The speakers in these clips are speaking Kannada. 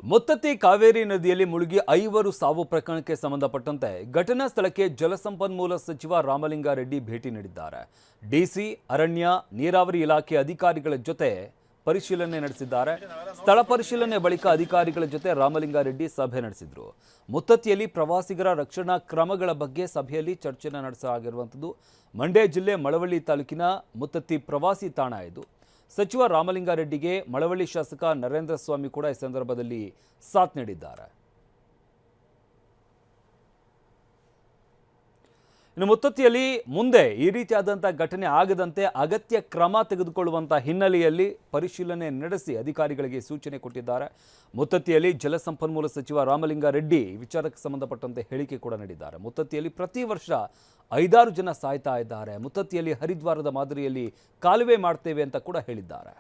ಮುತ್ತತ್ತಿ ಕಾವೇರಿ ನದಿಯಲ್ಲಿ ಮುಳುಗಿ 5 ಸಾವು ಪ್ರಕರಣಕ್ಕೆ ಸಂಬಂಧಪಟ್ಟಂತೆ ಘಟನಾ ಸ್ಥಳಕ್ಕೆ ಜಲಸಂಪನ್ಮೂಲ ಸಚಿವ ರಾಮಲಿಂಗಾರೆಡ್ಡಿ ಭೇಟಿ ನೀಡಿದ್ದಾರೆ. ಡಿಸಿ, ಅರಣ್ಯ, ನೀರಾವರಿ ಇಲಾಖೆ ಅಧಿಕಾರಿಗಳ ಜೊತೆ ಪರಿಶೀಲನೆ ನಡೆಸಿದ್ದಾರೆ. ಸ್ಥಳ ಪರಿಶೀಲನೆ ಬಳಿಕ ಅಧಿಕಾರಿಗಳ ಜೊತೆ ರಾಮಲಿಂಗಾರೆಡ್ಡಿ ಸಭೆ ನಡೆಸಿದರು. ಮುತ್ತತ್ತಿಯಲ್ಲಿ ಪ್ರವಾಸಿಗರ ರಕ್ಷಣಾ ಕ್ರಮಗಳ ಬಗ್ಗೆ ಸಭೆಯಲ್ಲಿ ಚರ್ಚೆ ನಡೆಸಲಾಗಿರುವಂಥದ್ದು. ಮಂಡ್ಯ ಜಿಲ್ಲೆ ಮಳವಳ್ಳಿ ತಾಲೂಕಿನ ಮುತ್ತತ್ತಿ ಪ್ರವಾಸಿ ತಾಣ ಇದು. ಸಚಿವ ರಾಮಲಿಂಗಾರೆಡ್ಡಿಗೆ ಮಳವಳ್ಳಿ ಶಾಸಕ ನರೇಂದ್ರ ಸ್ವಾಮಿ ಕೂಡ ಈ ಸಂದರ್ಭದಲ್ಲಿ ಸಾಥ್ ನೀಡಿದ್ದಾರೆ. ಇನ್ನು ಮುತ್ತತ್ತಿಯಲ್ಲಿ ಮುಂದೆ ಈ ರೀತಿಯಾದಂಥ ಘಟನೆ ಆಗದಂತೆ ಅಗತ್ಯ ಕ್ರಮ ತೆಗೆದುಕೊಳ್ಳುವಂಥ ಹಿನ್ನೆಲೆಯಲ್ಲಿ ಪರಿಶೀಲನೆ ನಡೆಸಿ ಅಧಿಕಾರಿಗಳಿಗೆ ಸೂಚನೆ ಕೊಟ್ಟಿದ್ದಾರೆ. ಮುತ್ತತ್ತಿಯಲ್ಲಿ ಜಲಸಂಪನ್ಮೂಲ ಸಚಿವ ರಾಮಲಿಂಗಾರೆಡ್ಡಿ ವಿಚಾರಕ್ಕೆ ಸಂಬಂಧಪಟ್ಟಂತೆ ಹೇಳಿಕೆ ಕೂಡ ನೀಡಿದ್ದಾರೆ. ಮುತ್ತತ್ತಿಯಲ್ಲಿ ಪ್ರತಿ ವರ್ಷ 5-6 ಜನ ಸಾಯ್ತಾ ಇದ್ದಾರೆ. ಮುತ್ತತ್ತಿಯಲ್ಲಿ ಹರಿದ್ವಾರದ ಮಾದರಿಯಲ್ಲಿ ಕಾಲುವೆ ಮಾಡ್ತೇವೆ ಅಂತ ಕೂಡ ಹೇಳಿದ್ದಾರೆ.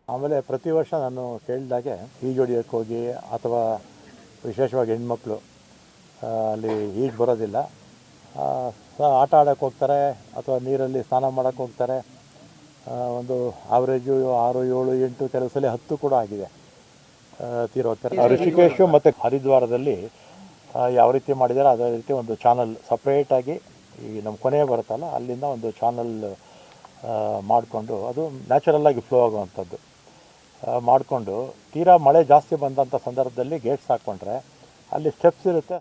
ಆಮೇಲೆ ಪ್ರತಿ ವರ್ಷ ನಾನು ಕೇಳಿದಾಗೆ ಈಜೊಡಿಯೋಕ್ಕೆ ಹೋಗಿ ಅಥವಾ ವಿಶೇಷವಾಗಿ ಹೆಣ್ಮಕ್ಳು ಅಲ್ಲಿ ಈಜು ಬರೋದಿಲ್ಲ, ಆಟ ಆಡೋಕ್ಕೆ ಹೋಗ್ತಾರೆ ಅಥವಾ ನೀರಲ್ಲಿ ಸ್ನಾನ ಮಾಡೋಕ್ಕೆ ಹೋಗ್ತಾರೆ. ಒಂದು ಆವ್ರೇಜು 6, 7, 8 ಕೆಲವು ಸಲ 10 ಕೂಡ ಆಗಿದೆ ತೀರೋಗ್ತಾರೆ. ಋಷಿಕೇಶು ಮತ್ತು ಹರಿದ್ವಾರದಲ್ಲಿ ಯಾವ ರೀತಿ ಮಾಡಿದ್ದಾರೆ ಅದೇ ರೀತಿ ಒಂದು ಚಾನಲ್ ಸಪ್ರೇಟಾಗಿ ಈ ನಮ್ಮ ಕೊನೆ ಬರುತ್ತಲ್ಲ ಅಲ್ಲಿಂದ ಒಂದು ಚಾನಲ್ ಮಾಡಿಕೊಂಡು ಅದು ನ್ಯಾಚುರಲ್ಲಾಗಿ ಫ್ಲೋ ಆಗುವಂಥದ್ದು ಮಾಡಿಕೊಂಡು ತೀರಾ ಮಳೆ ಜಾಸ್ತಿ ಬಂದಂಥ ಸಂದರ್ಭದಲ್ಲಿ ಗೇಟ್ಸ್ ಹಾಕ್ಕೊಂಡ್ರೆ ಅಲ್ಲಿ ಸ್ಟೆಪ್ಸ್ ಇರುತ್ತೆ.